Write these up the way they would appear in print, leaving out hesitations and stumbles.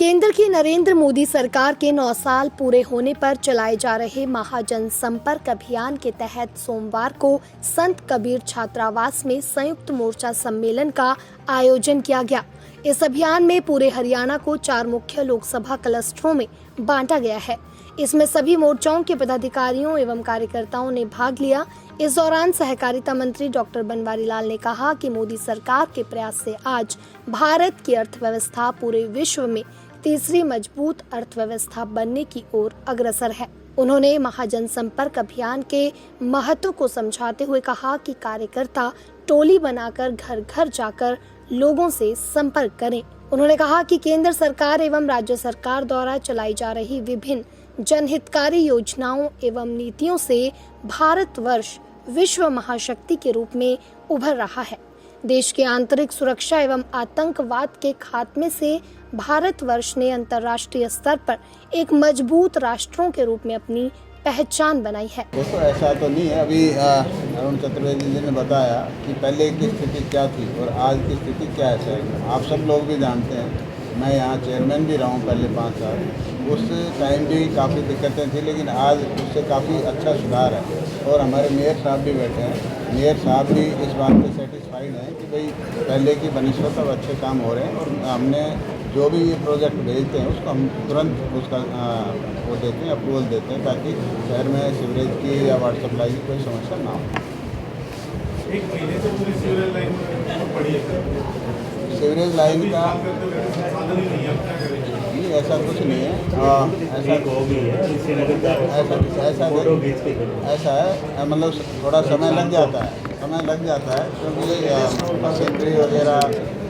केंद्र की नरेंद्र मोदी सरकार के 9 साल पूरे होने पर चलाए जा रहे महाजन संपर्क अभियान के तहत सोमवार को संत कबीर छात्रावास में संयुक्त मोर्चा सम्मेलन का आयोजन किया गया। इस अभियान में पूरे हरियाणा को 4 मुख्य लोकसभा क्लस्टरों में बांटा गया है। इसमें सभी मोर्चाओं के पदाधिकारियों एवं कार्यकर्ताओं ने भाग लिया। इस दौरान सहकारिता मंत्री डॉक्टर बनवारी लाल ने कहा कि मोदी सरकार के प्रयास से आज भारत की अर्थव्यवस्था पूरे विश्व में तीसरी मजबूत अर्थव्यवस्था बनने की ओर अग्रसर है। उन्होंने महाजन संपर्क अभियान के महत्व को समझाते हुए कहा कि कार्यकर्ता टोली बनाकर घर घर जाकर लोगों से संपर्क करें। उन्होंने कहा कि केंद्र सरकार एवं राज्य सरकार द्वारा चलाई जा रही विभिन्न जनहितकारी योजनाओं एवं नीतियों से भारतवर्ष विश्व महाशक्ति के रूप में उभर रहा है। देश की आंतरिक सुरक्षा एवं आतंकवाद के खात्मे से भारतवर्ष ने अंतर्राष्ट्रीय स्तर पर एक मजबूत राष्ट्रों के रूप में अपनी पहचान बनाई है। देखो, ऐसा तो नहीं है। अभी अरुण चतुर्वेदी जी ने बताया कि पहले की स्थिति क्या थी और आज की स्थिति क्या है। आप सब लोग भी जानते हैं, मैं यहाँ चेयरमैन भी रहा हूँ पहले 5 साल। उस टाइम भी काफ़ी दिक्कतें थी, लेकिन आज उससे काफ़ी अच्छा सुधार है। और हमारे मेयर साहब भी बैठे हैं। मेयर साहब भी इस बात से सेटिस्फाइड हैं कि भाई पहले की बनिस्बत अब अच्छे काम हो रहे हैं। और हमने जो भी ये प्रोजेक्ट भेजते हैं उसको हम तुरंत उसका वो देते हैं, अप्रूवल देते हैं, ताकि शहर में सीवरेज की या वाटर सप्लाई की कोई समस्या ना हो। एक महीने से पूरी सीवरेज लाइन पड़ी है। सीवरेज लाइन का नहीं, ऐसा कुछ नहीं है। ऐसा है, मतलब थोड़ा समय लग जाता है, क्योंकि मशीनरी वगैरह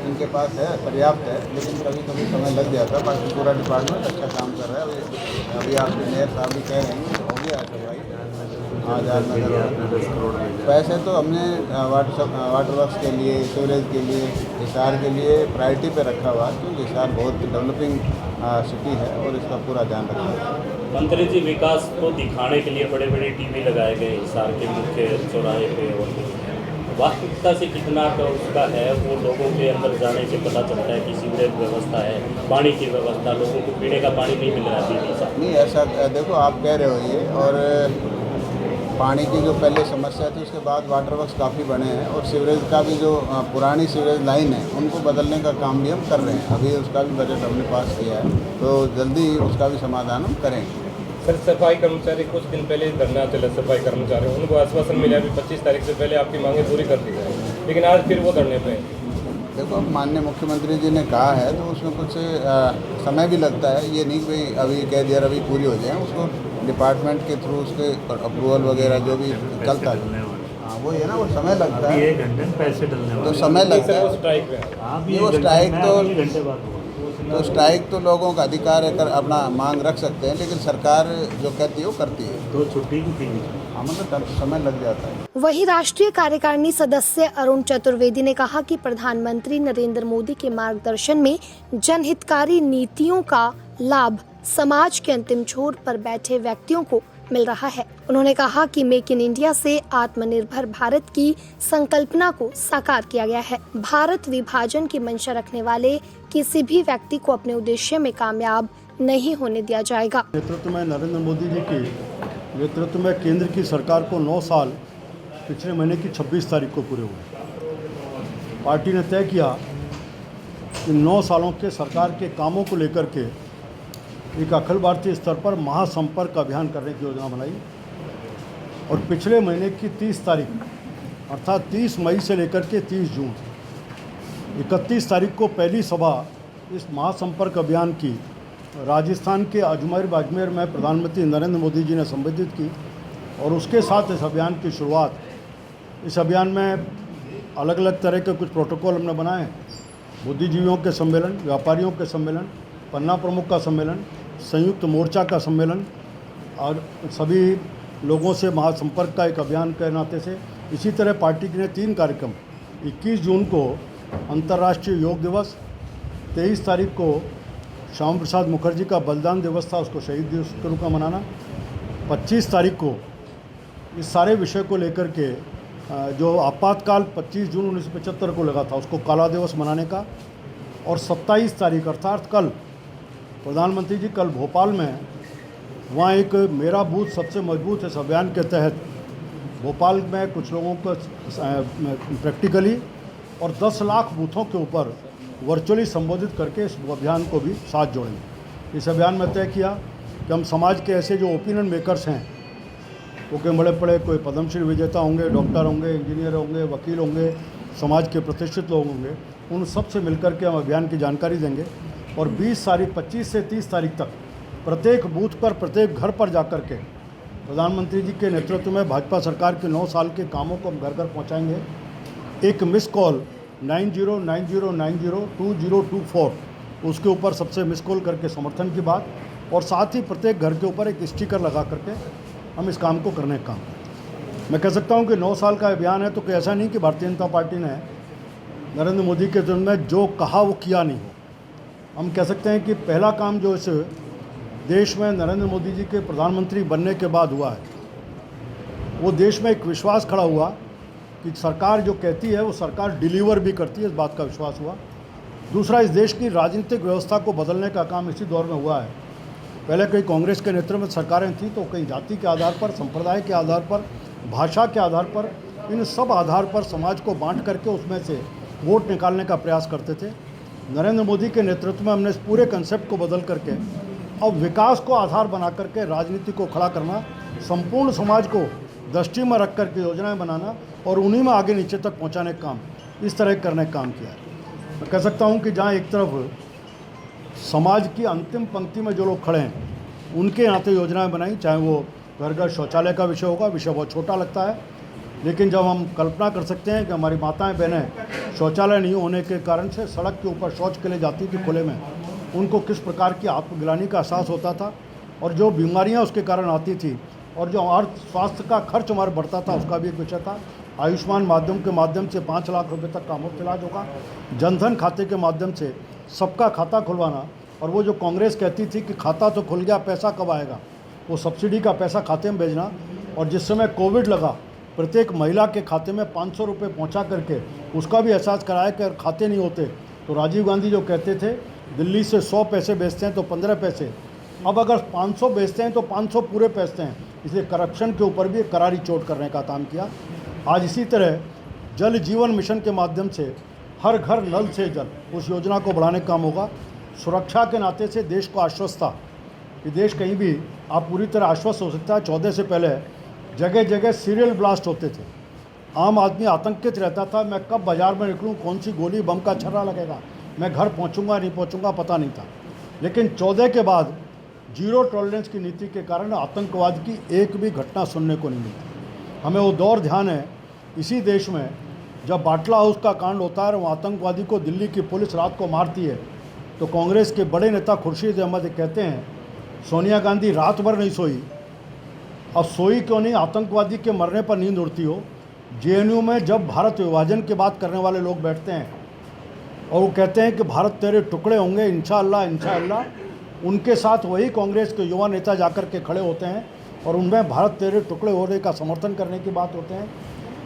इनके पास है, पर्याप्त है, लेकिन कभी कभी समय लग जाता है। बाकी पूरा डिपार्टमेंट अच्छा काम कर रहा है। अभी आपके मेयर साहब भी कह रहे हैं कि हो गया करवाई। पैसे तो हमने वाटर वर्क्स के लिए, सीवरेज के लिए, हिसार के लिए प्रायोरिटी पे रखा हुआ, क्योंकि हिसार बहुत डेवलपिंग सिटी है और इसका पूरा ध्यान रखा है। मंत्री जी, विकास को दिखाने के लिए बड़े बड़े टीवी लगाए गए हिसार के मुख्य चौराहे पे, और वास्तविकता से कितना का उसका है वो लोगों के अंदर जाने से पता चलता है कि सीवरेज व्यवस्था है, पानी की व्यवस्था, लोगों को पीने का पानी नहीं मिल रहा है। नहीं, ऐसा देखो, आप कह रहे हो ये, और पानी की जो पहले समस्या थी उसके बाद वाटर वर्क्स काफ़ी बने हैं, और सीवरेज का भी जो पुरानी सीवरेज लाइन है उनको बदलने का काम भी हम कर रहे हैं। अभी उसका भी बजट हमने पास किया है, तो जल्दी उसका भी समाधान हम करेंगे। सर, सफाई कर्मचारी कुछ दिन पहले धरना चले, सफाई कर्मचारी, उनको आश्वासन मिला भी 25 तारीख से पहले आपकी मांगें पूरी कर दी जाए, लेकिन आज फिर वो धरने पे हैं। देखो, माननीय मुख्यमंत्री जी ने कहा है तो उसमें कुछ समय भी लगता है। ये नहीं कि अभी कह दिया अभी पूरी हो जाए, उसको डिपार्टमेंट के थ्रू उसके अप्रूवल वगैरह जो भी चलता है, हाँ वो है ना, वो समय लगता है। 1 घंटे में पैसे डलने तो समय लगता है। वो स्ट्राइक तो लोगों का अधिकार है, कर अपना मांग रख सकते हैं, लेकिन सरकार जो कहती है वो करती है। तो छुट्टी की थी, मतलब समय लग जाता है। वहीं राष्ट्रीय कार्यकारिणी सदस्य अरुण चतुर्वेदी ने कहा कि प्रधानमंत्री नरेंद्र मोदी के मार्गदर्शन में जनहितकारी नीतियों का लाभ समाज के अंतिम छोर पर बैठे व्यक्तियों को मिल रहा है। उन्होंने कहा कि मेक इन इंडिया से आत्मनिर्भर भारत की संकल्पना को साकार किया गया है। भारत विभाजन की मंशा रखने वाले किसी भी व्यक्ति को अपने उद्देश्य में कामयाब नहीं होने दिया जाएगा। नेतृत्व में नरेंद्र मोदी जी के नेतृत्व में केंद्र की सरकार को 9 साल पिछले महीने की 26 तारीख को पूरे हुए। पार्टी ने तय किया कि 9 सालों के सरकार के कामों को लेकर के एक अखिल भारतीय स्तर पर महासंपर्क अभियान करने की योजना बनाई, और पिछले महीने की 30 तारीख अर्थात 30 मई से लेकर के 30 जून 31 तारीख को पहली सभा इस महासंपर्क अभियान की राजस्थान के अजमेर में प्रधानमंत्री नरेंद्र मोदी जी ने संबोधित की, और उसके साथ इस अभियान की शुरुआत। इस अभियान में अलग अलग तरह के कुछ प्रोटोकॉल हमने बनाए हैं। बुद्धिजीवियों के सम्मेलन, व्यापारियों के सम्मेलन, पन्ना प्रमुख का सम्मेलन, संयुक्त मोर्चा का सम्मेलन, और सभी लोगों से महासंपर्क का एक अभियान के नाते से। इसी तरह पार्टी ने 3 कार्यक्रम, 21 जून को अंतर्राष्ट्रीय योग दिवस, 23 तारीख को श्यामा प्रसाद मुखर्जी का बलिदान दिवस था, उसको शहीद दिवस के रूप में मनाना, 25 तारीख को इस सारे विषय को लेकर के जो आपातकाल 25 जून 1975 को लगा था उसको काला दिवस मनाने का, और 27 तारीख अर्थात कल प्रधानमंत्री जी कल भोपाल में वहाँ एक मेरा बूथ सबसे मजबूत है इस अभियान के तहत भोपाल में कुछ लोगों को प्रैक्टिकली और 10 लाख बूथों के ऊपर वर्चुअली संबोधित करके इस अभियान को भी साथ जोड़ेंगे। इस अभियान में तय किया कि हम समाज के ऐसे जो ओपिनियन मेकर्स हैं, वो के बड़े बड़े कोई पद्मश्री विजेता होंगे, डॉक्टर होंगे, इंजीनियर होंगे, वकील होंगे, समाज के प्रतिष्ठित लोग होंगे, उन सब से मिलकर के हम अभियान की जानकारी देंगे और 25 से 30 तारीख तक प्रत्येक बूथ पर, प्रत्येक घर पर जाकर के प्रधानमंत्री जी के नेतृत्व में भाजपा सरकार के 9 साल के कामों को हम घर घर पहुँचाएँगे। एक मिस कॉल 9090902024 उसके ऊपर सबसे मिस कॉल करके समर्थन की बात और साथ ही प्रत्येक घर के ऊपर एक स्टिकर लगा करके हम इस काम को करने का काम करें। मैं कह सकता हूं कि 9 साल का अभियान है तो कोई ऐसा नहीं कि भारतीय जनता पार्टी ने नरेंद्र मोदी के जन्म में जो कहा वो किया नहीं हो। हम कह सकते हैं कि पहला काम जो इस देश में नरेंद्र मोदी जी के प्रधानमंत्री बनने के बाद हुआ है, वो देश में एक विश्वास खड़ा हुआ कि सरकार जो कहती है वो सरकार डिलीवर भी करती है, इस बात का विश्वास हुआ। दूसरा, इस देश की राजनीतिक व्यवस्था को बदलने का काम इसी दौर में हुआ है। पहले कहीं कांग्रेस के नेतृत्व में सरकारें थीं तो कहीं जाति के आधार पर, संप्रदाय के आधार पर, भाषा के आधार पर, इन सब आधार पर समाज को बांट करके उसमें से वोट निकालने का प्रयास करते थे। नरेंद्र मोदी के नेतृत्व में हमने इस पूरे कंसेप्ट को बदल करके अब विकास को आधार बना करके राजनीति को खड़ा करना, संपूर्ण समाज को दृष्टि में रख करके योजनाएं बनाना और उन्हीं में आगे नीचे तक पहुंचाने का काम, इस तरह करने का काम किया है। मैं कह सकता हूं कि जहां एक तरफ समाज की अंतिम पंक्ति में जो लोग खड़े हैं उनके नाते योजनाएं बनाई, चाहे वो घर घर शौचालय का विषय होगा, विषय बहुत छोटा लगता है, लेकिन जब हम कल्पना कर सकते हैं कि हमारी माताएं बहनें शौचालय नहीं होने के कारण से सड़क के ऊपर शौच के लिए जाती थी खुले में, उनको किस प्रकार की आत्मग्लानि का एहसास होता था और जो बीमारियां उसके कारण आती थी और जो अर्थ स्वास्थ्य का खर्च हमारा बढ़ता था, उसका भी एक विषय था। आयुष्मान माध्यम के माध्यम से 5 लाख रुपए तक का मुफ्त इलाज होगा, जनधन खाते के माध्यम से सबका खाता खुलवाना, और वो जो कांग्रेस कहती थी कि खाता तो खुल गया, पैसा कब आएगा, वो सब्सिडी का पैसा खाते में भेजना। और जिस समय कोविड लगा प्रत्येक महिला के खाते में 500 रुपये पहुँचा करके उसका भी एहसास कराया कि अगर खाते नहीं होते तो राजीव गांधी जो कहते थे दिल्ली से 100 पैसे बेचते हैं तो 15 पैसे, अब अगर 500 बेचते हैं तो 500 पूरे पैसे हैं। इसलिए करप्शन के ऊपर भी एक करारी चोट करने का काम किया। आज इसी तरह जल जीवन मिशन के माध्यम से हर घर नल से जल, उस योजना को बढ़ाने का काम होगा। सुरक्षा के नाते से देश को आश्वस्त था कि देश कहीं भी आप पूरी तरह आश्वस्त हो सकता है। 14 से पहले जगह जगह सीरियल ब्लास्ट होते थे, आम आदमी आतंकित रहता था, मैं कब बाज़ार में निकलूँ, कौन सी गोली बम का छर्रा लगेगा, मैं घर पहुँचूँगा नहीं पहुँचूँगा पता नहीं था। लेकिन 14 के बाद जीरो टॉलरेंस की नीति के कारण आतंकवाद की एक भी घटना सुनने को नहीं मिलती। हमें वो दौर ध्यान है इसी देश में जब बाटला हाउस का कांड होता है और वो आतंकवादी को दिल्ली की पुलिस रात को मारती है, तो कांग्रेस के बड़े नेता खुर्शीद अहमद कहते हैं सोनिया गांधी रात भर नहीं सोई। अब सोई क्यों नहीं, आतंकवादी के मरने पर नींद उड़ती हो। जेएनयू में जब भारत विभाजन की बात करने वाले लोग बैठते हैं और वो कहते हैं कि भारत तेरे टुकड़े होंगे इंशाअल्लाह इंशाअल्लाह, उनके साथ वही कांग्रेस के युवा नेता जाकर के खड़े होते हैं और उनमें भारत तेरे टुकड़े होने का समर्थन करने की बात होते हैं।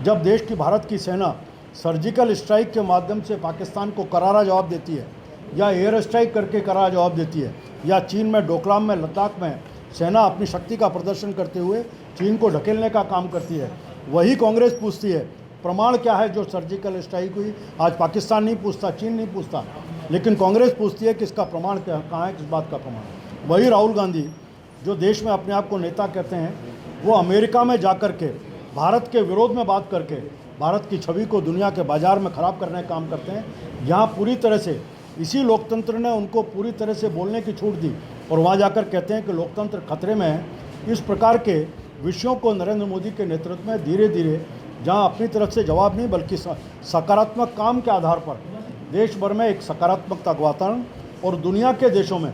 जब देश की भारत की सेना सर्जिकल स्ट्राइक के माध्यम से पाकिस्तान को करारा जवाब देती है या एयर स्ट्राइक करके करारा जवाब देती है, या चीन में डोकलाम में लद्दाख में सेना अपनी शक्ति का प्रदर्शन करते हुए चीन को ढकेलने का काम करती है, वही कांग्रेस पूछती है प्रमाण क्या है जो सर्जिकल स्ट्राइक हुई। आज पाकिस्तान नहीं पूछता, चीन नहीं पूछता, लेकिन कांग्रेस पूछती है कि इसका प्रमाण कहाँ है, किस बात का प्रमाण। वही राहुल गांधी जो देश में अपने आप को नेता कहते हैं, वो अमेरिका में जाकर के भारत के विरोध में बात करके भारत की छवि को दुनिया के बाजार में ख़राब करने का काम करते हैं। यहाँ पूरी तरह से इसी लोकतंत्र ने उनको पूरी तरह से बोलने की छूट दी और वहाँ जाकर कहते हैं कि लोकतंत्र खतरे में है। इस प्रकार के विषयों को नरेंद्र मोदी के नेतृत्व में धीरे धीरे जहाँ अपनी तरफ से जवाब नहीं बल्कि सकारात्मक काम के आधार पर देश भर में एक सकारात्मकता का वातावरण और दुनिया के देशों में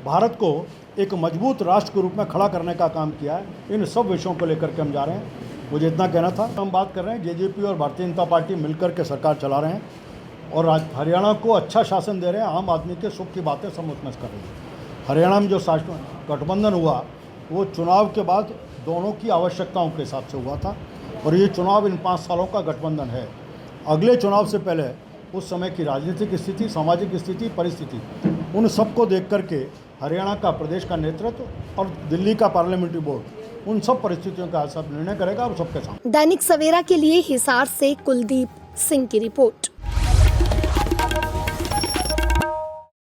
भारत को एक मजबूत राष्ट्र के रूप में खड़ा करने का काम किया है। इन सब विषयों को लेकर के हम जा रहे हैं। मुझे इतना कहना था। हम बात कर रहे हैं जेजेपी और भारतीय जनता पार्टी मिलकर के सरकार चला रहे हैं और आज हरियाणा को अच्छा शासन दे रहे हैं। आम आदमी के सुख की बातें सब उसमें कर रही है। हरियाणा में जो गठबंधन हुआ वो चुनाव के बाद दोनों की आवश्यकताओं के हिसाब से हुआ था और ये चुनाव इन 5 सालों का गठबंधन है। अगले चुनाव से पहले उस समय की राजनीतिक स्थिति, सामाजिक स्थिति, परिस्थिति, उन सबको देख करके हरियाणा का प्रदेश का नेतृत्व और दिल्ली का पार्लियामेंट्री बोर्ड उन सब परिस्थितियों का सब निर्णय करेगा और सबके सामने। दैनिक सवेरा के लिए हिसार से कुलदीप सिंह की रिपोर्ट।